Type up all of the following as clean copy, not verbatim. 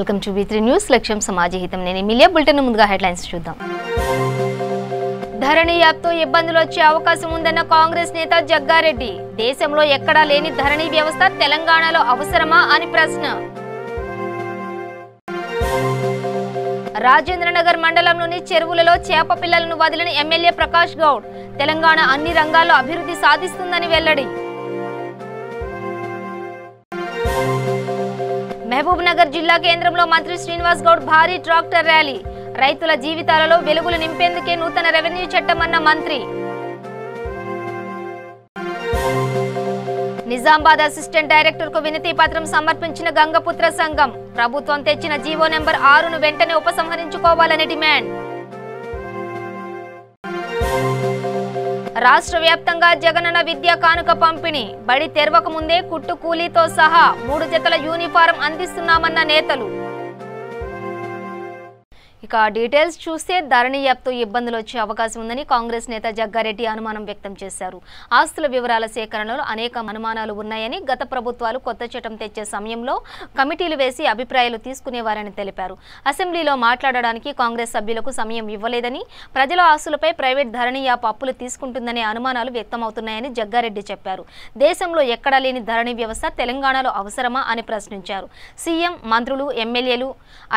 Welcome to V3 news లక్ష్యం సమాజహితం నేను media bulletin ముందుగా హెడ్లైన్స్ చూద్దాం. ధరణి యాప్తో ఇబ్బందులు వచ్చే అవకాశం ఉందన్న కాంగ్రెస్ నేత జగ్గారెడ్డి. దేశంలో ఎక్కడా లేని ధరణి వ్యవస్థ తెలంగాణలో అవసరమా అని ప్రశ్న. రాజేంద్రనగర్ మండలంలోని చెరువులలో చేప పిల్లలను వదిలిన ఎమ్మెల్యే ప్రకాష్ గౌడ్. తెలంగాణ అన్ని రంగాల్లో అభివృద్ధి సాధిస్తుందని వెల్లడి. మహబూబ్ నగర్ జిల్లా కేంద్రంలో మంత్రి శ్రీనివాస్ గౌడ్ భారీ ట్రాక్టర్ ర్యాలీ. రైతుల జీవితాలలో వెలుగులు నింపేందుకే నూతన రెవెన్యూ చట్టమన్న మంత్రి. నిజామాబాద్ అసిస్టెంట్ డైరెక్టర్ కు వినతి పత్రం సమర్పించిన గంగపుత్ర సంఘం. ప్రభుత్వం తెచ్చిన జీవో నెంబర్ 6ను వెంటనే ఉపసంహరించుకోవాలని డిమాండ్. రాష్ట్ర వ్యాప్తంగా జగనన్న విద్యా కానుక పంపిణీ. బడి తెరవక ముందే కుట్టు కూలీతో సహా 3 జతల యూనిఫారం అందిస్తున్నామన్న నేతలు. ఇక డీటెయిల్స్ చూస్తే ధరణి యాప్తో ఇబ్బందులు వచ్చే అవకాశం ఉందని కాంగ్రెస్ నేత జగ్గారెడ్డి అనుమానం వ్యక్తం చేశారు. ఆస్తుల వివరాల సేకరణలో అనేక అనుమానాలు ఉన్నాయని, గత ప్రభుత్వాలు కొత్త చట్టం తెచ్చే సమయంలో కమిటీలు వేసి అభిప్రాయాలు తీసుకునేవారని తెలిపారు. అసెంబ్లీలో మాట్లాడడానికి కాంగ్రెస్ సభ్యులకు సమయం ఇవ్వలేదని, ప్రజల ఆస్తులపై ప్రైవేట్ ధరణి యాప్ అప్పులు తీసుకుంటుందనే అనుమానాలు వ్యక్తమవుతున్నాయని జగ్గారెడ్డి చెప్పారు. దేశంలో ఎక్కడా లేని ధరణి వ్యవస్థ తెలంగాణలో అవసరమా అని ప్రశ్నించారు. సీఎం, మంత్రులు, ఎమ్మెల్యేలు,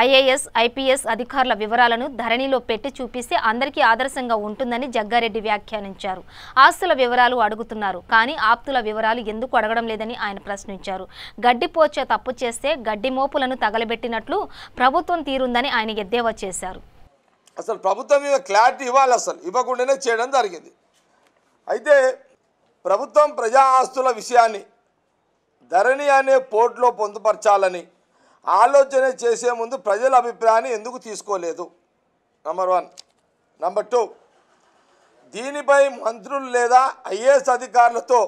ఐఏఎస్, ఐపీఎస్ అధికారుల వివరాలను ధరణిలో పెట్టి చూపిస్తే అందరికీ ఆదర్శంగా ఉంటుందని జగ్గారెడ్డి వ్యాఖ్యానించారు. ఆస్తుల వివరాలు అడుగుతున్నారు కానీ ఆప్తుల వివరాలు ఎందుకు అడగడం లేదని ఆయన ప్రశ్నించారు. గడ్డిపోచ తప్పు చేస్తే గడ్డి మోపులను తగలబెట్టినట్లు ప్రభుత్వం తీరుందని ఆయన ఎద్దేవా చేశారు. అసలు ప్రభుత్వం మీద క్లారిటీ ఇవ్వాలి, అసలు ఇవ్వకుండానే చేయడం జరిగింది. అయితే ప్రభుత్వం ప్రజా ఆస్తుల విషయాన్ని ధరణి అనే పోర్టులో పొందుపరచాలని ఆలోచన చేసే ముందు ప్రజల అభిప్రాయాన్ని ఎందుకు తీసుకోలేదు? నంబర్ 1. నంబర్ 2, దీనిపై మంత్రులు లేదా ఐఏఎస్ అధికారులతో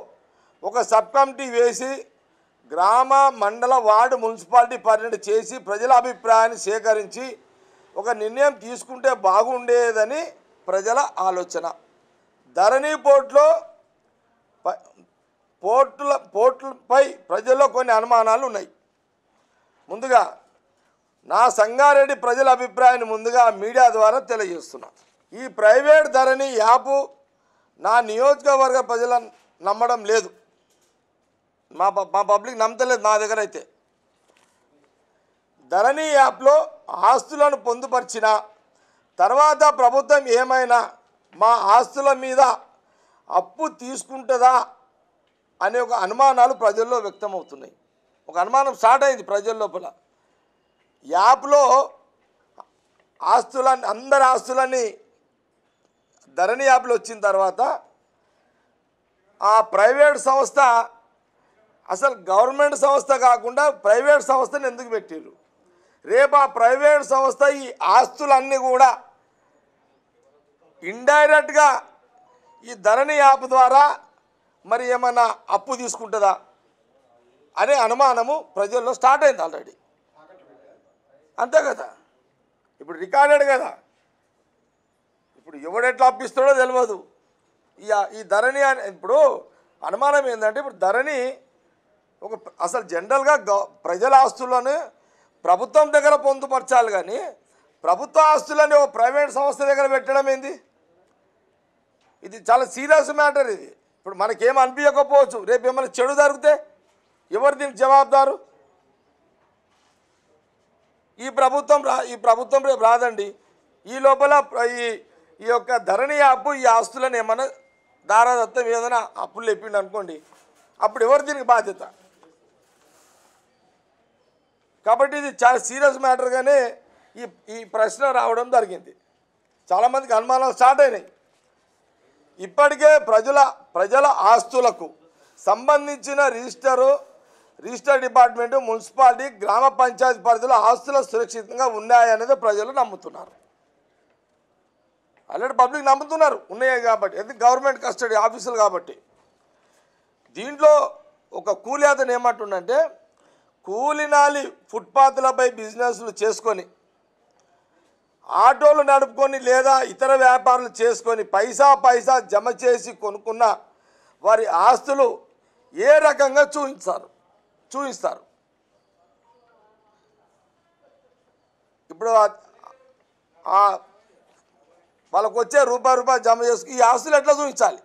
ఒక సబ్ కమిటీ వేసి గ్రామ, మండల, వార్డు, మున్సిపాలిటీ పర్యటన చేసి ప్రజల అభిప్రాయాన్ని సేకరించి ఒక నిర్ణయం తీసుకుంటే బాగుండేదని ప్రజల ఆలోచన. ధరణి పోర్టులపై ప్రజల్లో కొన్ని అనుమానాలు ఉన్నాయి. ముందుగా నా సంగారెడ్డి ప్రజల అభిప్రాయాన్ని ముందుగా మీడియా ద్వారా తెలియజేస్తున్నా. ఈ ప్రైవేట్ ధరణి యాప్ నా నియోజకవర్గ ప్రజలను నమ్మడం లేదు, మా పబ్లిక్ నమ్మతలేదు. నా దగ్గర అయితే ధరణి యాప్లో ఆస్తులను పొందుపరిచిన తర్వాత ప్రభుత్వం ఏమైనా మా ఆస్తుల మీద అప్పు తీసుకుంటుందా అనే ఒక అనుమానాలు ప్రజల్లో వ్యక్తమవుతున్నాయి. ఒక అనుమానం స్టార్ట్ అయింది ప్రజల లోపల. యాప్లో అందరి ఆస్తులని ధరణి యాప్లో వచ్చిన తర్వాత ఆ ప్రైవేట్ సంస్థ అసలు గవర్నమెంట్ సంస్థ కాకుండా ప్రైవేట్ సంస్థని ఎందుకు పెట్టారు? రేపు ఆ ప్రైవేట్ సంస్థ ఈ ఆస్తులన్నీ కూడా ఇండైరెక్ట్గా ఈ ధరణి యాప్ ద్వారా మరి ఏమైనా అప్పు తీసుకుంటుందా అనే అనుమానము ప్రజల్లో స్టార్ట్ అయింది ఆల్రెడీ. అంతే కదా, ఇప్పుడు రికార్డెడ్ కదా, ఇప్పుడు ఎవడెట్లా అప్పిస్తాడో తెలియదు. ఈ ధరణి ఇప్పుడు అనుమానం ఏంటంటే, ఇప్పుడు ధరణి అసలు జనరల్గా ప్రజల ఆస్తులను ప్రభుత్వం దగ్గర పొందుపరచాలి కానీ ప్రభుత్వ ఆస్తులని ఒక ప్రైవేట్ సంస్థ దగ్గర పెట్టడం ఏంది? ఇది చాలా సీరియస్ మ్యాటర్. ఇది ఇప్పుడు మనకేం అనిపించకపోవచ్చు, రేపు ఏమైనా చెడు జరిగితే ఎవరు దీనికి జవాబుదారు? ఈ ప్రభుత్వం రేపు రాదండి. ఈ లోపల ఈ యొక్క ధరణి యాప్ ఈ ఆస్తులను ఏమైనా దారాదత్తం ఏదైనా అప్పులు చెప్పిండు అనుకోండి, అప్పుడు ఎవరు దీనికి బాధ్యత? కాబట్టి ఇది చాలా సీరియస్ మ్యాటర్గానే ఈ ప్రశ్న రావడం జరిగింది. చాలామందికి అనుమానాలు స్టార్ట్ అయినాయి. ఇప్పటికే ప్రజల ఆస్తులకు సంబంధించిన రిజిస్టర్ డిపార్ట్మెంటు, మున్సిపాలిటీ, గ్రామ పంచాయతీ పరిధిలో ఆస్తులు సురక్షితంగా ఉన్నాయనేది ప్రజలు నమ్ముతున్నారు. ఆల్రెడీ పబ్లిక్ నమ్ముతున్నారు ఉన్నాయి కాబట్టి, ఎందుకు గవర్నమెంట్ కస్టడీ ఆఫీసులు కాబట్టి. దీంట్లో ఒక కూలి అతను ఏమంటుండంటే, కూలినాలి ఫుట్పాత్లపై బిజినెస్లు చేసుకొని, ఆటోలు నడుపుకొని లేదా ఇతర వ్యాపారాలు చేసుకొని పైసా జమ చేసి కొనుక్కున్న వారి ఆస్తులు ఏ రకంగా చూపిస్తారు. ఇప్పుడు వాళ్ళకు వచ్చే రూపాయి జమ చేసుకుని ఈ ఆస్తులు ఎట్లా చూపించాలి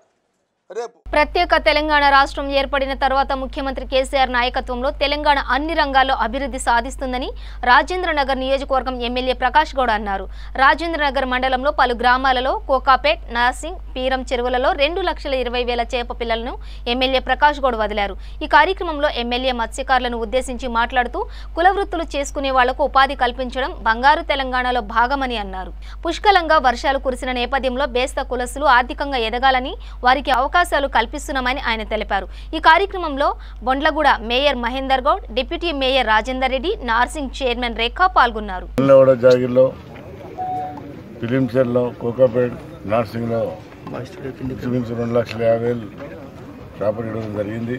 రేపు. ప్రత్యేక తెలంగాణ రాష్ట్రం ఏర్పడిన తర్వాత ముఖ్యమంత్రి కేసీఆర్ నాయకత్వంలో తెలంగాణ అన్ని రంగాల్లో అభివృద్ధి సాధిస్తుందని రాజేంద్రనగర్ నియోజకవర్గం ఎమ్మెల్యే ప్రకాష్ గౌడ్ అన్నారు. రాజేంద్రనగర్ మండలంలో పలు గ్రామాలలో కోకాపేట్, నాసింగ్, పీరం చెరువులలో 2,20,000 చేప పిల్లలను ఎమ్మెల్యే ప్రకాష్ గౌడ్ వదిలారు. ఈ కార్యక్రమంలో ఎమ్మెల్యే మత్స్యకారులను ఉద్దేశించి మాట్లాడుతూ కుల వృత్తులు చేసుకునే వాళ్లకు ఉపాధి కల్పించడం బంగారు తెలంగాణలో భాగమని అన్నారు. పుష్కలంగా వర్షాలు కురిసిన నేపథ్యంలో బేస్త కులస్తులు ఆర్థికంగా ఎదగాలని వారికి అవకాశాలు కల్పిస్తున్నామని ఆయన తెలిపారు. ఈ కార్యక్రమంలో Bandlaguda mayor Mahender Goud, deputy mayor Rajender Reddy, Narsingi chairman Rekha పాల్గొన్నారు. జరిగింది.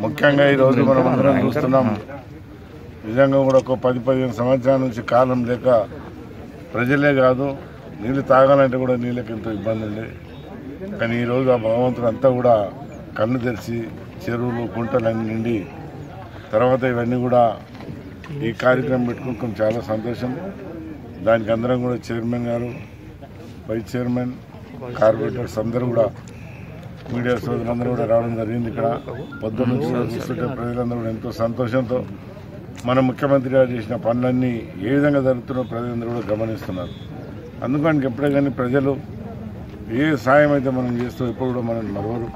ముఖ్యంగా ఈరోజు మనం అందరం చూస్తున్నాం, నిజంగా కూడా ఒక 10-15 సంవత్సరాల నుంచి కాలం లేక ప్రజలే కాదు నీళ్ళు తాగాలంటే కూడా నీళ్ళకి ఎంతో ఇబ్బంది ఉంది. కానీ ఈరోజు ఆ భగవంతుడు అంతా కూడా కన్ను తెరిచి చెరువులు కుంటలన్నీ నిండి తర్వాత ఇవన్నీ కూడా ఈ కార్యక్రమం పెట్టుకుంటాం. చాలా సంతోషం. దానికి అందరం కూడా చైర్మన్ గారు, వైస్ చైర్మన్, కార్పొరేటర్స్ అందరూ కూడా, మీడియా సోదరులందరూ కూడా రావడం జరిగింది. ఇక్కడ పొద్దున్న నుంచి చూస్తుంటే ప్రజలందరూ కూడా ఎంతో సంతోషంతో మన ముఖ్యమంత్రి గారు చేసిన పనులన్నీ ఏ విధంగా జరుగుతున్నో ప్రజలందరూ కూడా గమనిస్తున్నారు. అందుకని ఎప్పుడే కానీ ప్రజలు ఏ సాయం అయితే మనం చేస్తూ ఎప్పుడు కూడా మనం మరవరు.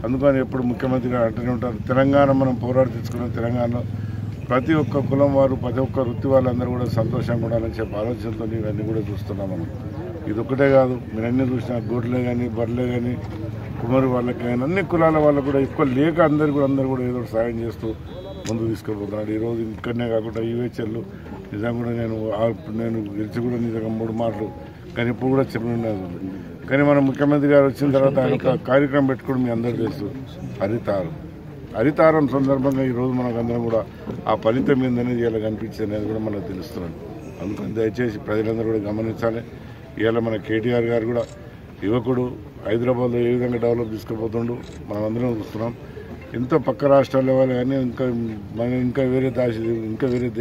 అందుకని ఎప్పుడు ముఖ్యమంత్రి గారు అంటూనే ఉంటారు, తెలంగాణ మనం పోరాడి తెచ్చుకున్న తెలంగాణలో ప్రతి ఒక్క కులం వారు, ప్రతి ఒక్క వృత్తి వాళ్ళందరూ కూడా సంతోషంగా ఉండాలని చెప్పి ఆలోచనతో ఇవన్నీ కూడా చూస్తున్నాం మనం. ఇది ఒకటే కాదు, మీరు అన్నీ చూసినా గోడ్లే కానీ, బర్రెలే కానీ, కుమారి వాళ్ళకి కానీ, అన్ని కులాల వాళ్ళకు కూడా ఎక్కువ లేక అందరు కూడా ఏదో సాయం చేస్తూ ముందుకు తీసుకుపోతున్నాడు. ఈరోజు ఇక్కడనే కాకుండా యూహెచ్ఎల్ నిజంగా కూడా నేను గెలిచి కూడా నిజంగా 3 మాటలు కానీ ఇప్పుడు కూడా చెప్పినది. కానీ మన ముఖ్యమంత్రి గారు వచ్చిన తర్వాత ఆయన ఒక కార్యక్రమం పెట్టుకోవడం మీ అందరూ తెలుసు, హరితారం సందర్భంగా ఈరోజు మనకు అందరం కూడా ఆ ఫలితం ఏందనేది ఇలా కనిపించేది అనేది కూడా మనకు తెలుస్తున్నాడు. అందుకని దయచేసి ప్రజలందరూ కూడా గమనించాలి. ఇవాళ మన కేటీఆర్ గారు కూడా యువకుడు హైదరాబాద్లో ఏ విధంగా డెవలప్ తీసుకుపోతుండు మనం అందరం చూస్తున్నాం. ఎంతో పక్క రాష్ట్రాల వాళ్ళు కానీ ఇంకా వేరే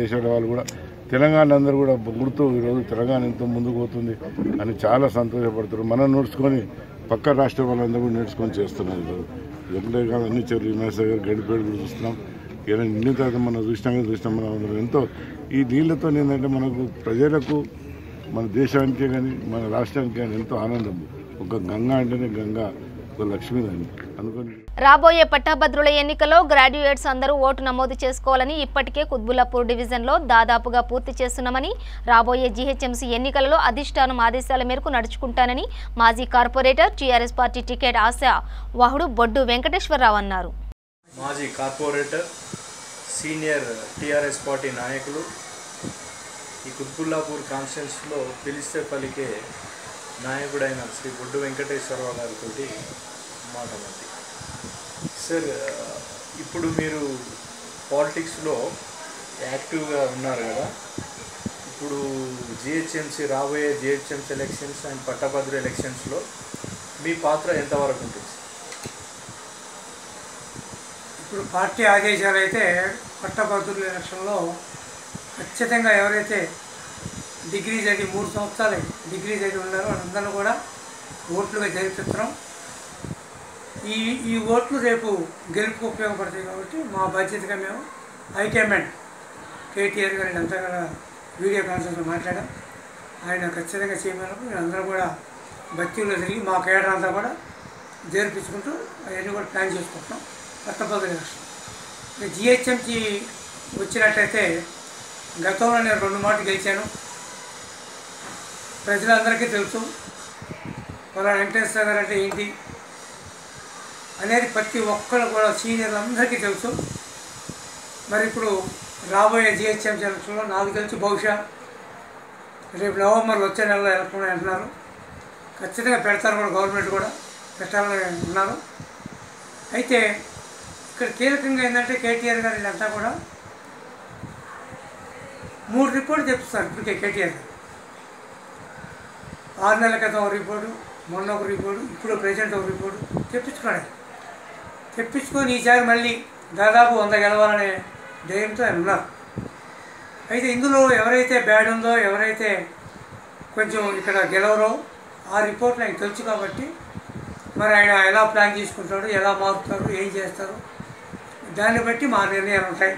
దేశాల వాళ్ళు కూడా తెలంగాణ అందరూ కూడా గుర్తు ఈరోజు తెలంగాణ ఎంతో ముందుకు పోతుంది అని చాలా సంతోషపడుతున్నారు. మనం నేర్చుకొని పక్క రాష్ట్ర వాళ్ళందరూ కూడా నేర్చుకొని చేస్తున్నారు. ఈరోజు ఎప్పుడే కాదు అన్ని చెరువులు మేసగారు గడిపేడు కూడా చూస్తున్నాం. ఇలా నిండిన తర్వాత మనం చూసినాం మనం ఎంతో ఈ నీళ్లతో ఏంటంటే మనకు ప్రజలకు, మన దేశానికే కానీ మన రాష్ట్రానికి కానీ ఎంతో ఆనందం. ఒక గంగా అంటేనే గంగా ఒక లక్ష్మీదని అనుకోని. రాబోయే పట్టభద్రుల ఎన్నికల్లో గ్రాడ్యుయేట్స్ అందరూ ఓటు నమోదు చేసుకోవాలని ఇప్పటికే కుత్బుల్లాపూర్ డివిజన్లో దాదాపుగా పూర్తి చేస్తున్నామని, రాబోయే జీహెచ్ఎంసీ ఎన్నికలలో అధిష్టానం ఆదేశాల మేరకు నడుచుకుంటానని మాజీ కార్పొరేటర్ టీఆర్ఎస్ పార్టీ టికెట్ ఆశా వాహుడు బొడ్డు వెంకటేశ్వరరావు అన్నారు. మాజీ కార్పొరేటర్, సీనియర్ టీఆర్ఎస్ పార్టీ నాయకులు ఈ కుత్బుల్లాపూర్ కాన్స్టిట్యున్సీలో పిలిస్తే పలికే నాయకుడైన శ్రీ బొడ్డు వెంకటేశ్వరరావు గారితో మాట్లాడండి. సార్, ఇప్పుడు మీరు పాలిటిక్స్లో యాక్టివ్గా ఉన్నారు కదా, ఇప్పుడు రాబోయే జిహెచ్ఎంసీ ఎలక్షన్స్ అండ్ పట్టభద్రుల ఎలక్షన్స్లో మీ పాత్ర ఎంతవరకు ఉంటుంది? ఇప్పుడు పార్టీ ఆదేశాలు అయితే పట్టభద్రుల ఎలక్షన్లో ఖచ్చితంగా ఎవరైతే డిగ్రీ చదివి 3 సంవత్సరాలు డిగ్రీ చదివి ఉన్నారో వాళ్ళందరూ కూడా ఓట్లుగా జరిపిస్తున్నాం. ఈ ఓట్లు రేపు గెలుపుకు ఉపయోగపడతాయి కాబట్టి మా బాధ్యతగా మేము హైకమాండ్ కేటీఆర్ గారిని అంతా కూడా వీడియో కాన్ఫరెన్స్లో మాట్లాడాం. ఆయన ఖచ్చితంగా చేయమన్నప్పుడు మేము అందరం కూడా బస్తీలో తిరిగి మా కేడర్ అంతా కూడా జరిపించుకుంటూ అవన్నీ కూడా ప్లాన్ చేసుకుంటున్నాం. పట్టభద్రుల ఎలక్షన్ జిహెచ్ఎంసీ వచ్చినట్టయితే గతంలో నేను 2 మాటలు గెలిచాను. ప్రజలందరికీ తెలుసు వాళ్ళ వెంకటేశ్వర గారు అంటే ఏంటి అనేది ప్రతి ఒక్కరు కూడా సీనియర్లందరికీ తెలుసు. మరి ఇప్పుడు రాబోయే జిహెచ్ఎంసీ ఎలక్షన్లో నాకు తెలిసి బహుశా రేపు నవంబర్లో వచ్చే నెలలో ఎలక్షన్ అంటున్నారు. ఖచ్చితంగా పెడతారు కూడా, గవర్నమెంట్ కూడా పెట్టాలని ఉన్నారు. అయితే ఇక్కడ కీలకంగా ఏంటంటే కేటీఆర్ గారు వీళ్ళంతా కూడా 3 రిపోర్ట్లు తెప్పిస్తారు. ఇప్పటికే కేటీఆర్ గారు 6 నెలల క్రితం ఒక రిపోర్టు, మొన్న ఒక రిపోర్టు, ఇప్పుడు ప్రెసిడెంట్ ఒక రిపోర్టు తెప్పించుకొని ఈసారి మళ్ళీ దాదాపు 100 గెలవాలనే ధైర్యంతో ఆయన ఉన్నారు. అయితే ఇందులో ఎవరైతే బ్యాడ్ ఉందో, ఎవరైతే కొంచెం ఇక్కడ గెలవరో ఆ రిపోర్ట్లు ఆయనకు తెలుసు కాబట్టి మరి ఆయన ఎలా ప్లాన్ చేసుకుంటాడు, ఎలా మారుతారు, ఏం చేస్తారు, దాన్ని బట్టి మా నిర్ణయాలు ఉంటాయి.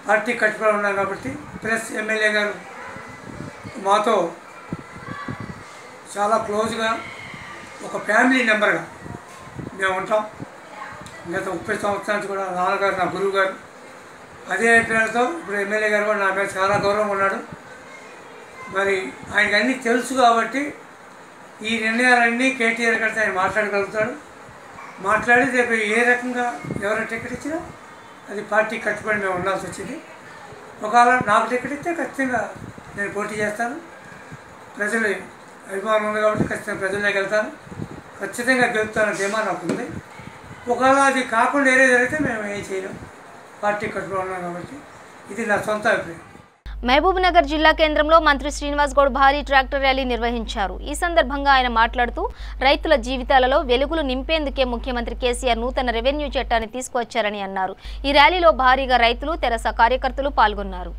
పార్టీ కట్టుబడి ఉన్నాం కాబట్టి, ప్లస్ ఎమ్మెల్యే గారు మాతో చాలా క్లోజ్గా ఒక ఫ్యామిలీ మెంబర్గా మేము ఉంటాం. గత 30 సంవత్సరాల నుంచి కూడా నాన్నగారు నా గురువు గారు, అదే అభిప్రాయంతో ఇప్పుడు ఎమ్మెల్యే గారు కూడా నా మీద చాలా గౌరవంగా ఉన్నాడు. మరి ఆయనకు అన్నీ తెలుసు కాబట్టి ఈ నిర్ణయాలన్నీ కేటీఆర్ గారితో ఆయన మాట్లాడగలుగుతాడు. మాట్లాడి రేపు ఏ రకంగా ఎవరు టికెట్ ఇచ్చినా అది పార్టీ కట్టుబడి మేము ఉండాల్సి వచ్చింది. ఒకవేళ నాకు టికెట్ ఇస్తే ఖచ్చితంగా నేను పోటీ చేస్తాను. ప్రజలు అభిమానం ఉంది కాబట్టి ఖచ్చితంగా ప్రజల్లోకి వెళ్తాను, ఖచ్చితంగా గెలుపుతాను ధీమా నాకు ఉంది. ఒకవేళ అది కాకుండా ఏరే జరిగితే మేము ఏం చేయలేం, పార్టీ కట్టుబడి ఉన్నాం కాబట్టి. ఇది నా సొంత అభిప్రాయం. మహబూబ్ నగర్ జిల్లా కేంద్రంలో మంత్రి శ్రీనివాస్ గౌడ్ భారీ ట్రాక్టర్ ర్యాలీ నిర్వహించారు. ఈ సందర్భంగా ఆయన మాట్లాడుతూ రైతుల జీవితాలలో వెలుగులు నింపేందుకే ముఖ్యమంత్రి కేసీఆర్ నూతన రెవెన్యూ చట్టాన్ని తీసుకొచ్చారని అన్నారు. ఈ ర్యాలీలో భారీగా రైతులు, తెరాస కార్యకర్తలు పాల్గొన్నారు.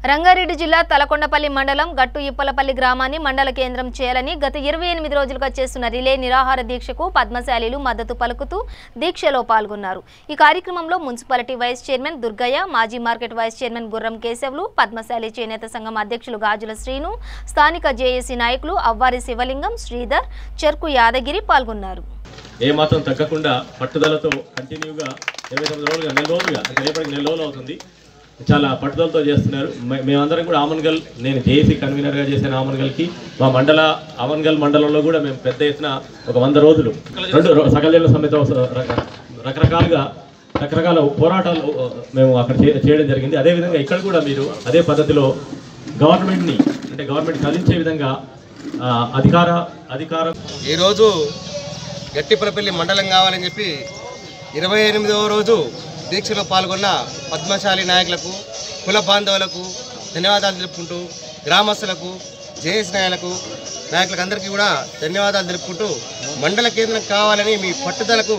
రంగారెడ్డి జిల్లా తలకొండపల్లి మండలం గట్టు ఇప్పలపల్లి గ్రామాన్ని మండల కేంద్రం చేయాలని గత 28 రోజులుగా చేస్తున్న రిలే నిరాహార దీక్షకు పద్మశాలీలు మద్దతు పలుకుతూ దీక్షలో పాల్గొన్నారు. ఈ కార్యక్రమంలో మున్సిపాలిటీ వైస్ చైర్మన్ దుర్గయ్య, మాజీ మార్కెట్ వైస్ చైర్మన్ గుర్రం కేశవులు, పద్మశాలి చేనేత సంఘం అధ్యక్షులు గాజుల శ్రీను, స్థానిక జేఏసీ నాయకులు అవ్వారి శివలింగం, శ్రీధర్, చెర్కు యాదగిరి పాల్గొన్నారు. ఏమాత్రం తగ్గకుండా పట్టుదలతో కంటిన్యూగా 29 రోజులుగా, నెల రోజులుగా, అంటే రేపటికి నెల రోజులు అవుతుంది, చాలా పట్టుదలతో చేస్తున్నారు. మేమందరం కూడా ఆమన్గల్, నేను జేఏసీ కన్వీనర్గా చేసిన ఆమన్గల్కి, మా ఆమన్గల్ మండలంలో కూడా మేము పెద్ద ఎత్తున ఒక 100 రోజులు సకల జనుల సమ్మెత రకరకాల పోరాటాలు మేము అక్కడ చేయడం జరిగింది. అదేవిధంగా ఇక్కడ కూడా మీరు అదే పద్ధతిలో గవర్నమెంట్ కదిలించే విధంగా అధికారం ఈరోజు గట్టిపరపల్లి మండలం కావాలని చెప్పి 28వ రోజు దీక్షలో పాల్గొన్న పద్మశాలి నాయకులకు, కుల బాంధవులకు ధన్యవాదాలు తెలుపుకుంటూ, గ్రామస్తులకు, జేఏసీ నాయకులకు అందరికీ కూడా ధన్యవాదాలు తెలుపుకుంటూ, మండల కేంద్రం కావాలని మీ పట్టుదలకు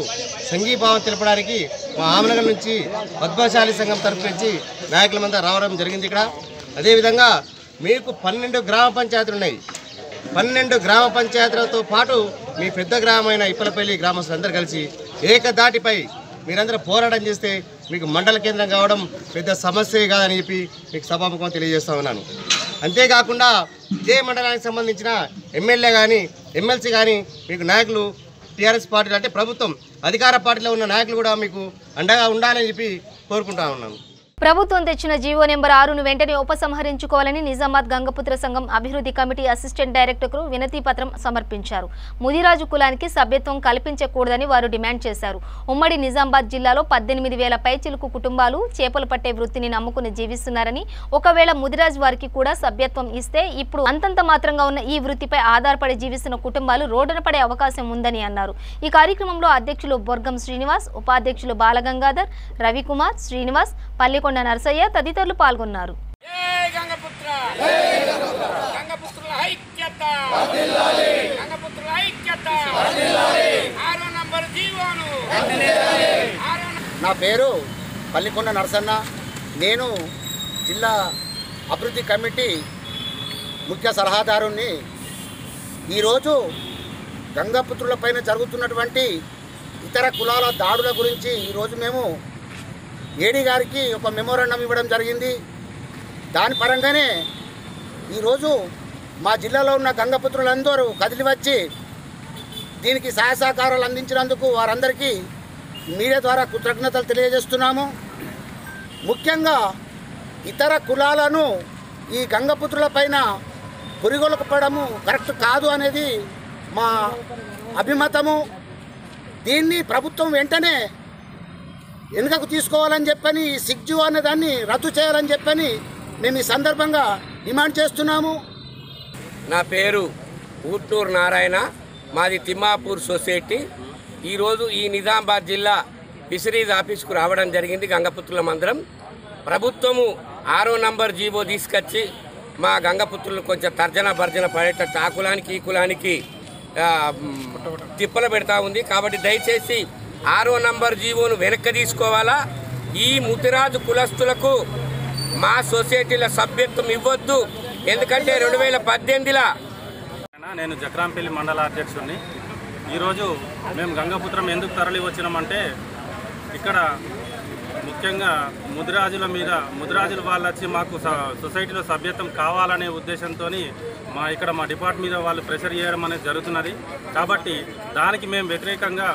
సంఘీభావం తెలపడానికి మా ఆమనగర్ నుంచి పద్మశాలి సంఘం తరఫు నుంచి నాయకులమంతా రావడం జరిగింది. ఇక్కడ అదేవిధంగా మీకు 12 గ్రామ పంచాయతీలు ఉన్నాయి. 12 గ్రామ పంచాయతీలతో పాటు మీ పెద్ద గ్రామమైన ఇప్పలపల్లి గ్రామస్తులందరూ కలిసి ఏకదాటిపై మీరందరూ పోరాటం చేస్తే మీకు మండల కేంద్రం కావడం పెద్ద సమస్యే కాదని చెప్పి మీకు సభాముఖంగా తెలియజేస్తా ఉన్నాను. అంతేకాకుండా ఇదే మండలానికి సంబంధించిన ఎమ్మెల్యే కానీ, ఎమ్మెల్సీ కానీ మీకు నాయకులు టీఆర్ఎస్ పార్టీలు అంటే ప్రభుత్వం అధికార పార్టీలో ఉన్న నాయకులు కూడా మీకు అండగా ఉండాలని చెప్పి కోరుకుంటా ఉన్నాను. ప్రభుత్వం తెచ్చిన జీవో నెంబర్ 6ను వెంటనే ఉపసంహరించుకోవాలని నిజామాబాద్ గంగపుత్ర సంఘం అభివృద్ధి కమిటీ అసిస్టెంట్ డైరెక్టర్కు వినతి పత్రం సమర్పించారు. ముదిరాజు కులానికి సభ్యత్వం కల్పించకూడదని వారు డిమాండ్ చేశారు. ఉమ్మడి నిజామాబాద్ జిల్లాలో 18,000 పైచిలుకు కుటుంబాలు చేపలు పట్టే వృత్తిని నమ్ముకుని జీవిస్తున్నారని, ఒకవేళ ముదిరాజు వారికి కూడా సభ్యత్వం ఇస్తే ఇప్పుడు అంతంత మాత్రంగా ఉన్న ఈ వృత్తిపై ఆధారపడి జీవిస్తున్న కుటుంబాలు రోడ్డున పడే అవకాశం ఉందని అన్నారు. ఈ కార్యక్రమంలో అధ్యక్షులు బొర్గం శ్రీనివాస్, ఉపాధ్యక్షులు బాలగంగాధర్, రవికుమార్, శ్రీనివాస్, పల్లికొండ నరసయ్య తదితరులు పాల్గొన్నారు. నా పేరు పల్లికొండ నరసన్న. నేను జిల్లా అభివృద్ధి కమిటీ ముఖ్య సలహాదారుని. ఈరోజు గంగపుత్రులపైన జరుగుతున్నటువంటి ఇతర కులాల దాడుల గురించి ఈరోజు మేము ఏడీ గారికి ఒక మెమోరాండం ఇవ్వడం జరిగింది. దాని పరంగానే ఈరోజు మా జిల్లాలో ఉన్న గంగపుత్రులందరూ కదిలి వచ్చి దీనికి సహాయ సహకారాలు అందించినందుకు వారందరికీ మీడియా ద్వారా కృతజ్ఞతలు తెలియజేస్తున్నాము. ముఖ్యంగా ఇతర కులాలను ఈ గంగపుత్రులపైన పురిగొల్పడము కరెక్ట్ కాదు అనేది మా అభిమతము. దీన్ని ప్రభుత్వం వెంటనే వెనుకకు తీసుకోవాలని చెప్పని సిగ్జు అనే దాన్ని రద్దు చేయాలని చెప్పని మేము ఈ సందర్భంగా డిమాండ్ చేస్తున్నాము. నా పేరు ఊట్నూరు నారాయణ, మాది తిమ్మాపూర్ సొసైటీ. ఈరోజు ఈ నిజామాబాద్ జిల్లా ఫిషరీస్ ఆఫీస్కు రావడం జరిగింది. గంగపుత్రుల మందరం ప్రభుత్వము 6వ నంబర్ జీవో తీసుకొచ్చి మా గంగపుత్రులు కొంచెం తర్జన భర్జన పడేటట్టు ఆ కులానికి ఈ కులానికి తిప్పలు పెడతా ఉంది. కాబట్టి దయచేసి 6వ నంబర్ జీవోను వెనక్కి తీసుకోవాలా. ఈ ముతిరాజు కులస్తులకు మా సొసైటీల సభ్యత్వం ఇవ్వద్దు. ఎందుకంటే 2018లో నేను జక్రాంపల్లి మండల అధ్యక్షుడిని. ఈరోజు మేము గంగపుత్రం ఎందుకు తరలి వచ్చినామంటే ఇక్కడ ముఖ్యంగా ముదిరాజుల వాళ్ళు వచ్చి మాకు సొసైటీలో సభ్యత్వం కావాలనే ఉద్దేశంతో మా డిపార్ట్మెంట్ మీద వాళ్ళు ప్రెషర్ చేయడం అనేది జరుగుతున్నది. కాబట్టి దానికి మేము వ్యతిరేకంగా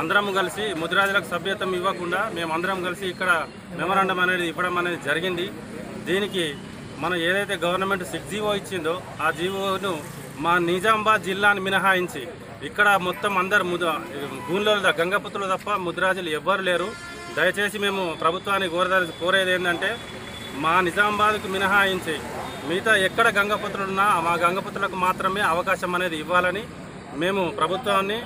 అందరం కలిసి ముదిరాజులకు సభ్యత్వం ఇవ్వకుండా మేము అందరం కలిసి ఇక్కడ మెమరాండం అనేది ఇవ్వడం అనేది జరిగింది. దీనికి మనం ఏదైతే గవర్నమెంట్ 6 జీవో ఇచ్చిందో ఆ జీవోను మా నిజామాబాద్ జిల్లాని మినహాయించి ఇక్కడ మొత్తం అందరు గూన్లో గంగపుత్రులు తప్ప ముదిరాజులు ఎవ్వరు లేరు. దయచేసి మేము ప్రభుత్వాన్ని కోరేది ఏంటంటే మా నిజామాబాద్కు మినహాయించి మిగతా ఎక్కడ గంగపుత్రులున్నా మా గంగపుత్రులకు మాత్రమే అవకాశం అనేది ఇవ్వాలని మేము ప్రభుత్వాన్ని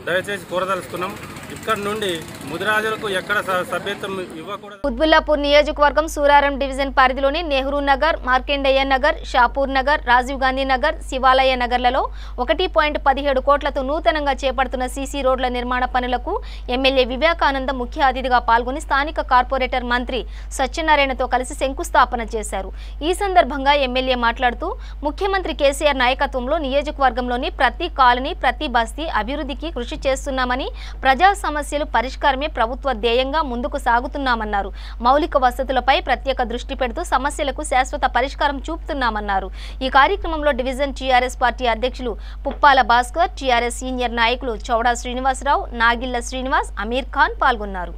దయచేసి కోరదలుచుకున్నాం. ఇక్కడ నుండి ముదిరాజులకు ఎక్కడ సభ్యత్వం ఇవ్వకూడదు. కుత్బుల్లాపూర్ నియోజకవర్గం సూరారం డివిజన్ పరిధిలోని నెహ్రూ నగర్, మార్కండేయ నగర్, షాపూర్ నగర్, రాజీవ్ గాంధీ నగర్, శివాలయ నగర్లలో 1.17 కోట్లతో నూతనంగా చేపడుతున్న సీసీ రోడ్ల నిర్మాణ పనులకు ఎమ్మెల్యే వివేకానంద ముఖ్య అతిథిగా పాల్గొని స్థానిక కార్పొరేటర్ మంత్రి సత్యనారాయణతో కలిసి శంకుస్థాపన చేశారు. ఈ సందర్భంగా ఎమ్మెల్యే మాట్లాడుతూ ముఖ్యమంత్రి కేసీఆర్ నాయకత్వంలో నియోజకవర్గంలోని ప్రతి కాలనీ, ప్రతి బస్తీ అభివృద్ధికి కృషి చేస్తున్నామని, ప్రజా సమస్యలు పరిష్కారమే ప్రభుత్వ ధ్యేయంగా ముందుకు సాగుతున్నామన్నారు. మౌలిక వసతులపై ప్రత్యేక దృష్టి పెడుతూ సమస్యలకు శాశ్వత పరిష్కారం చూపుతున్నామన్నారు. ఈ కార్యక్రమంలో డివిజన్ టీఆర్ఎస్ పార్టీ అధ్యక్షులు పుప్పాల భాస్కర్, టీఆర్ఎస్ సీనియర్ నాయకులు చౌడా శ్రీనివాసరావు, నాగిళ్ల శ్రీనివాస్, అమీర్ ఖాన్ పాల్గొన్నారు.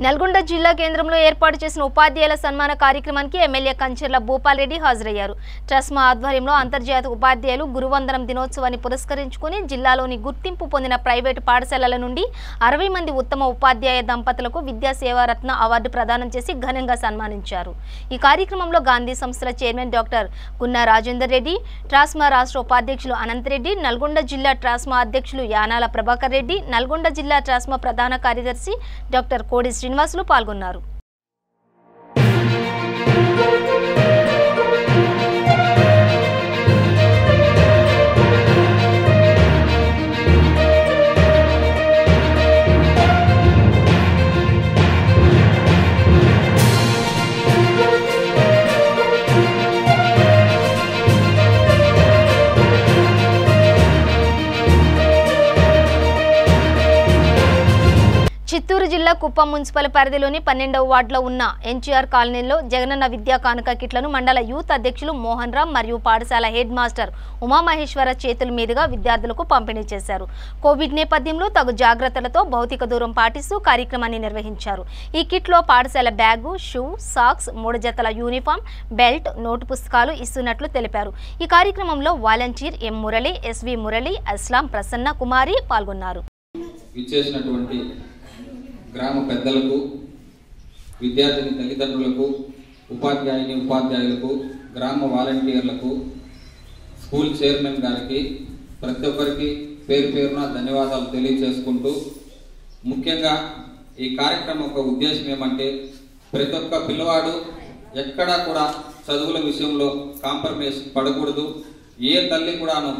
నల్గొండ జిల్లా కేంద్రంలో ఏర్పాటు చేసిన ఉపాధ్యాయుల సన్మాన కార్యక్రమానికి ఎమ్మెల్యే కంచెర్ల భూపాల్ రెడ్డి హాజరయ్యారు. ట్రస్మా ఆధ్వర్యంలో అంతర్జాతీయ ఉపాధ్యాయులు గురువందనం దినోత్సవాన్ని పురస్కరించుకుని జిల్లాలోని గుర్తింపు పొందిన ప్రైవేటు పాఠశాలల నుండి 60 మంది ఉత్తమ ఉపాధ్యాయ దంపతులకు విద్యా సేవారత్న అవార్డు ప్రదానం చేసి ఘనంగా సన్మానించారు. ఈ కార్యక్రమంలో గాంధీ సంస్థల చైర్మన్ డాక్టర్ గున్నా రాజేందర్ రెడ్డి, ట్రాస్మా రాష్ట్ర ఉపాధ్యక్షులు అనంతరెడ్డి, నల్గొండ జిల్లా ట్రాస్మా అధ్యక్షులు యానాల ప్రభాకర్ రెడ్డి, నల్గొండ జిల్లా ట్రాస్మా ప్రధాన కార్యదర్శి డాక్టర్ కోడి శ్రీనివాసులు పాల్గొన్నారు. చిత్తూరు జిల్లా కుప్పం మున్సిపల్ పరిధిలోని 12వ వార్డులో ఉన్న ఎన్టీఆర్ కాలనీలో జగనన్న విద్యా కానుక కిట్లను మండల యూత్ అధ్యక్షులు మోహన్ రామ్ మరియు పాఠశాల హెడ్ మాస్టర్ ఉమామహేశ్వర చేతుల మీదుగా విద్యార్థులకు పంపిణీ చేశారు. కోవిడ్ నేపథ్యంలో తగు జాగ్రత్తలతో భౌతిక దూరం పాటిస్తూ కార్యక్రమాన్ని నిర్వహించారు. ఈ కిట్లో పాఠశాల బ్యాగు, షూ, సాక్స్, 3 జతల యూనిఫామ్, బెల్ట్, నోటు పుస్తకాలు ఇస్తున్నట్లు తెలిపారు. ఈ కార్యక్రమంలో వాలంటీర్ ఎం మురళి, ఎస్వి మురళి, అస్లాం, ప్రసన్న కుమారి పాల్గొన్నారు. గ్రామ పెద్దలకు, విద్యార్థిని తల్లిదండ్రులకు, ఉపాధ్యాయులకు, గ్రామ వాలంటీర్లకు, స్కూల్ చైర్మన్ గారికి, ప్రతి ఒక్కరికి పేరు పేరున ధన్యవాదాలు తెలియజేసుకుంటూ, ముఖ్యంగా ఈ కార్యక్రమం యొక్క ఉద్దేశం ఏమంటే ప్రతి ఒక్క పిల్లవాడు ఎక్కడా కూడా చదువుల విషయంలో కాంప్రమైజ్ పడకూడదు, ఏ తల్లి కూడాను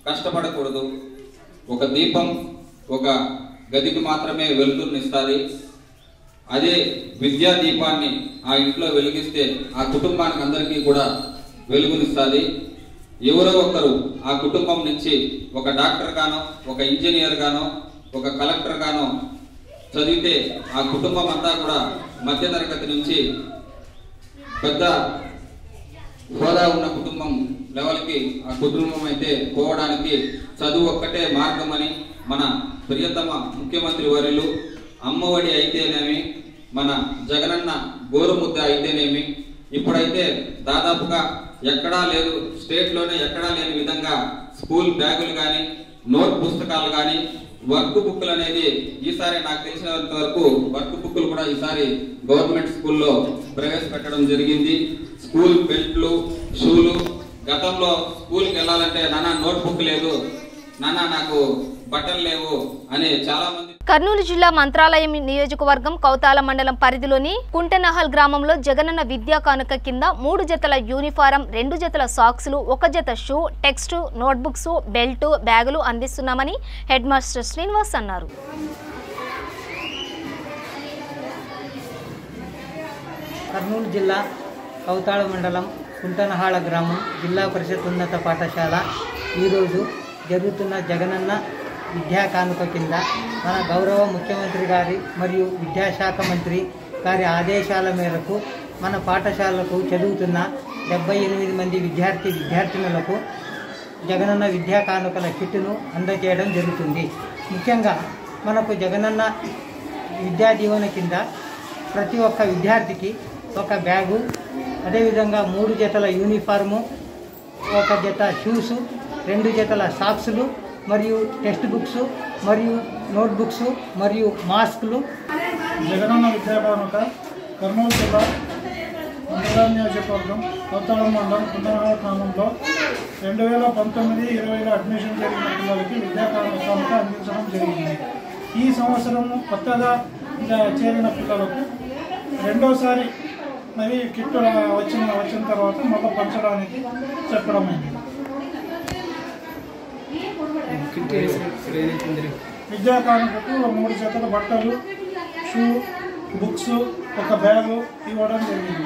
కష్టపడకూడదు. ఒక దీపం ఒక గదికి మాత్రమే వెలుతురునిస్తుంది. అదే విద్యా దీపాన్ని ఆ ఇంట్లో వెలిగిస్తే ఆ కుటుంబానికి అందరికీ కూడా వెలుగునిస్తుంది. ఎవరో ఒకరు ఆ కుటుంబం నుంచి ఒక డాక్టర్ గానో, ఒక ఇంజనీర్ గానో, ఒక కలెక్టర్ గానో చదివితే ఆ కుటుంబం అంతా కూడా మధ్యతరగతి నుంచి పెద్ద హోదా ఉన్న కుటుంబం లెవెల్కి ఆ కుటుంబం అయితే పోవడానికి చదువు ఒక్కటే మార్గమని మన ప్రియతమ ముఖ్యమంత్రి వర్యులు అమ్మఒడి అయితేనేమి, మన జగనన్న గోరుముద్ద అయితేనేమి, ఇప్పుడైతే దాదాపుగా ఎక్కడా లేదు, స్టేట్లోనే ఎక్కడా లేని విధంగా స్కూల్ బ్యాగులు కానీ నోట్ పుస్తకాలు కానీ వర్క్ బుక్లు అనేది ఈసారి నాకు తెలిసినంత వరకు వర్క్ బుక్లు కూడా ఈసారి గవర్నమెంట్ స్కూల్లో ప్రవేశపెట్టడం జరిగింది. స్కూల్ బెల్ట్లు, షూలు, గతంలో స్కూల్కి వెళ్ళాలంటే నాన్న నోట్ బుక్ లేదు, నాన్న నాకు బట్టలు లేవు అని చాలా మంది. కర్నూలు జిల్లా మంత్రాలయం నియోజకవర్గం కౌతాల మండలం పరిధిలోని కుంటనహల్ గ్రామంలో జగనన్న విద్యా కానుక కింద 3 జతల యూనిఫారం, 2 జతల సాక్స్లు, 1 జత షూ, టెక్స్ట్, నోట్బుక్స్, బెల్ట్, బ్యాగులు అందిస్తున్నామని హెడ్ మాస్టర్ శ్రీనివాస్ అన్నారు. కర్నూలు జిల్లా కౌతాళ మండలం కుంటనహాళ గ్రామం జిల్లా పరిషత్ ఉన్నత పాఠశాల ఈరోజు జరుగుతున్న జగనన్న విద్యా కానుక కింద మన గౌరవ ముఖ్యమంత్రి గారి మరియు విద్యాశాఖ మంత్రి గారి ఆదేశాల మేరకు మన పాఠశాలకు చదువుతున్న 78 మంది విద్యార్థినులకు జగనన్న విద్యా కానుకల కిట్టును అందజేయడం జరుగుతుంది. ముఖ్యంగా మనకు జగనన్న విద్యా దీవెన కింద ప్రతి ఒక్క విద్యార్థికి ఒక బ్యాగు, అదేవిధంగా 3 జతల యూనిఫార్ము, 1 జత షూసు, 2 జతల సాక్సులు మరియు టెక్స్ట్ బుక్స్ మరియు నోట్బుక్స్ మరియు మాస్కులు. జగనన్న విద్యా కానుక కర్నూలు జిల్లా మండలం నియోజకవర్గం కౌతాళ మండలం కుంటనహాళ గ్రామంలో 2019-20 అడ్మిషన్ జరిగిన పిల్లలకి విద్యా కానుక అందించడం జరిగింది. ఈ సంవత్సరం కొత్తగా చేరిన పిల్లలకు రెండోసారి మరి కిట్ వచ్చిన తర్వాత మళ్ళీ పంచడానికి చెప్పడమైంది. విద్యా కానుకకు 3 జతల బట్టలు, షూ, బుక్స్, ఒక బ్యాగు ఇవ్వడం జరిగింది.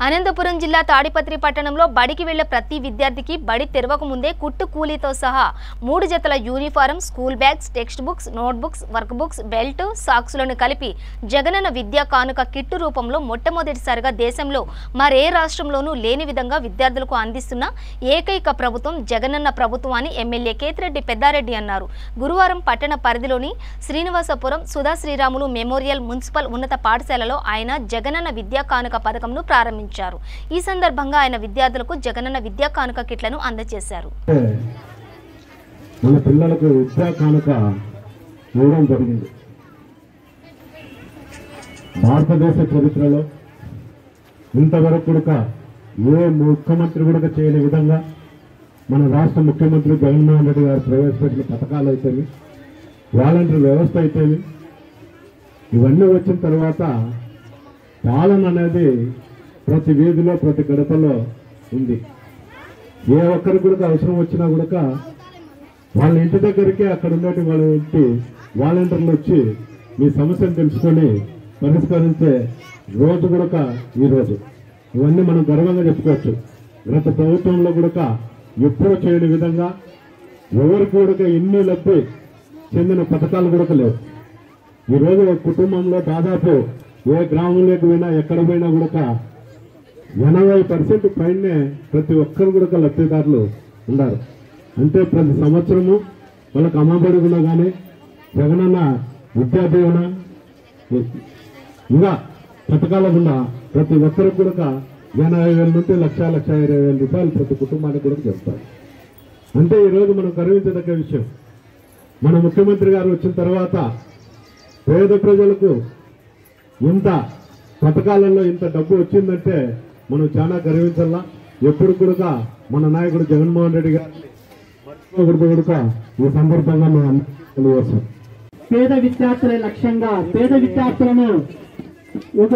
అనంతపురం జిల్లా తాడిపత్రి పట్టణంలో బడికి వెళ్లే ప్రతి విద్యార్థికి బడి తెరవక ముందే కుట్టు కూలీతో సహా 3 జతల uniform, school bags, text books, notebooks, work books, belt, సాక్స్లను కలిపి జగనన్న విద్యా కానుక కిట్టు రూపంలో మొట్టమొదటిసారిగా దేశంలో మరే రాష్ట్రంలోనూ లేని విధంగా విద్యార్థులకు అందిస్తున్న ఏకైక ప్రభుత్వం జగనన్న ప్రభుత్వం అని ఎమ్మెల్యే కేతిరెడ్డి పెద్దారెడ్డి అన్నారు. గురువారం పట్టణ పరిధిలోని శ్రీనివాసపురం సుధా శ్రీరాములు మెమోరియల్ మున్సిపల్ ఉన్నత పాఠశాలలో ఆయన జగనన్న విద్యా కానుక పథకంను ప్రారంభించారు. ఈ సందర్భంగా ఆయన విద్యార్థులకు జగనన్న విద్యా కానుక కిట్లను అందజేశారు. మన పిల్లలకు విద్యా కానుక ఇవ్వడం జరిగింది. భారతదేశ చరిత్రలో ఇంతవరకు కూడా ఏ ముఖ్యమంత్రి కూడా చేయని విధంగా మన రాష్ట్ర ముఖ్యమంత్రి జగన్మోహన్ రెడ్డి గారు ప్రవేశపెట్టిన పథకాలు అయితేవి, వాలంటీర్ వ్యవస్థ అయితేవి, ఇవన్నీ వచ్చిన తర్వాత పాలన అనేది ప్రతి వీధిలో ప్రతి గడపలో ఉంది. ఏ ఒక్కరికి కూడా అవసరం వచ్చినా కూడా వాళ్ళ ఇంటి దగ్గరికి అక్కడ ఉన్నట్టు వాళ్ళ ఇంటి వాలంటీర్లు వచ్చి మీ సమస్యను తెలుసుకొని పరిష్కరించే రోజు కూడా ఈరోజు. ఇవన్నీ మనం గర్వంగా చెప్పుకోవచ్చు. గత ప్రభుత్వంలో కూడా ఎప్పుడూ చేయని విధంగా ఎవరికి కూడా ఇన్ని లబ్ధి చెందిన పథకాలు కూడా లేవు. ఈరోజు ఒక కుటుంబంలో దాదాపు ఏ గ్రామంలోకి పోయినా ఎక్కడ పోయినా కూడా 80% పైనే ప్రతి ఒక్కరు కూడా లబ్ధిదారులు ఉన్నారు. అంటే ప్రతి సంవత్సరము వాళ్ళకి అమ్మబడి కూడా కానీ జగనన్న విద్యా దీవెన ఇంకా పథకాల గుండా ప్రతి ఒక్కరికి కూడా 80,000 నుండి 1,20,000 రూపాయలు ప్రతి కుటుంబానికి కూడా చెప్తారు. అంటే ఈరోజు మనం గర్వించదగ్గ విషయం, మన ముఖ్యమంత్రి గారు వచ్చిన తర్వాత పేద ప్రజలకు ఇంత పథకాలలో ఇంత డబ్బు వచ్చిందంటే మనం చాలా గర్వించాలా. ఎప్పుడు కూడా మన నాయకుడు జగన్మోహన్ రెడ్డి గారిని కూడా ఈ సందర్భంగా మేము తెలియవస్తాం. పేద విద్యార్థుల లక్ష్యంగా పేద విద్యార్థులను ఒక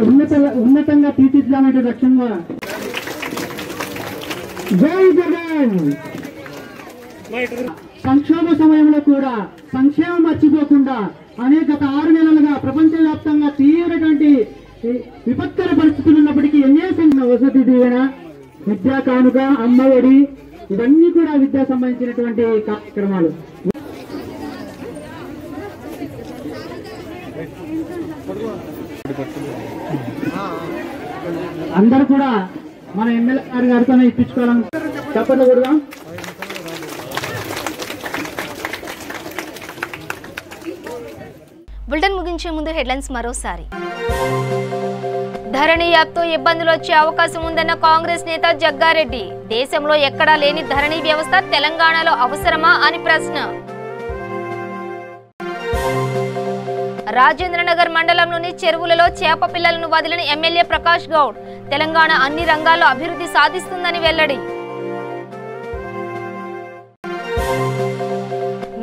ఉన్నతంగా తీర్చిదిద్దామంటే లక్ష్యంగా జై జగన్. సంక్షోభ సమయంలో కూడా సంక్షేమం మర్చిపోకుండా గత 6 నెలలుగా ప్రపంచవ్యాప్తంగా తీవ్రటువంటి విపత్కర పరిస్థితులు ఉన్నప్పటికీ ఎన్ఏ వసతి దీవెన, విద్యా కానుక, అమ్మఒడి ఇవన్నీ కూడా విద్యా సంబంధించినటువంటి కార్యక్రమాలు. అందరూ కూడా మన ఎమ్మెల్యే గారితోనే ఇప్పించుకోవాలని చెప్పండి కూడా. బులెటిన్ ముగించే ముందు హెడ్లైన్స్ మరోసారి. ధరణి యాప్తో ఇబ్బందులు వచ్చే అవకాశం ఉందన్న కాంగ్రెస్ నేత జగ్గారెడ్డి. దేశంలో ఎక్కడా లేని ధరణి వ్యవస్థ తెలంగాణలో అవసరమా అని ప్రశ్న. రాజేంద్రనగర్ మండలంలోని చెరువులలో చేప పిల్లలను వదిలిన ఎమ్మెల్యే ప్రకాష్ గౌడ్. తెలంగాణ అన్ని రంగాల్లో అభివృద్ధి సాధిస్తుందని వెల్లడి.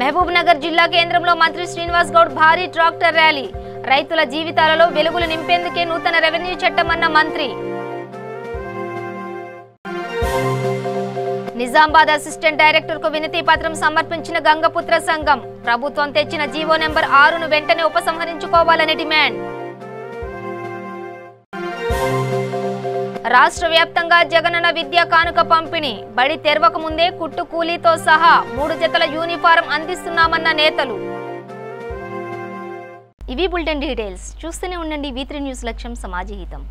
మహబూబ్ నగర్ జిల్లా కేంద్రంలో మంత్రి శ్రీనివాస్ గౌడ్ భారీ ట్రాక్టర్ ర్యాలీ. రైతుల జీవితాలలో వెలుగులు నింపేందుకే నూతన రెవెన్యూ చట్టమన్న మంత్రి. నిజామాబాద్ అసిస్టెంట్ డైరెక్టర్ కు వినతి పత్రం సమర్పించిన గంగపుత్ర సంఘం. ప్రభుత్వం తెచ్చిన జీవో నెంబర్ 6ను వెంటనే ఉపసంహరించుకోవాలని డిమాండ్. రాష్ట్ర వ్యాప్తంగా జగనన్న విద్యా కానుక పంపిణీ. బడి తెరవక ముందే కుట్టు కూలీతో సహా 3 జతల యూనిఫారం అందిస్తున్నామన్న నేతలు. ఇవి బులెటిన్ డీటెయిల్స్. చూస్తూనే ఉండండి V3 న్యూస్. లక్ష్యం సమాజహితం.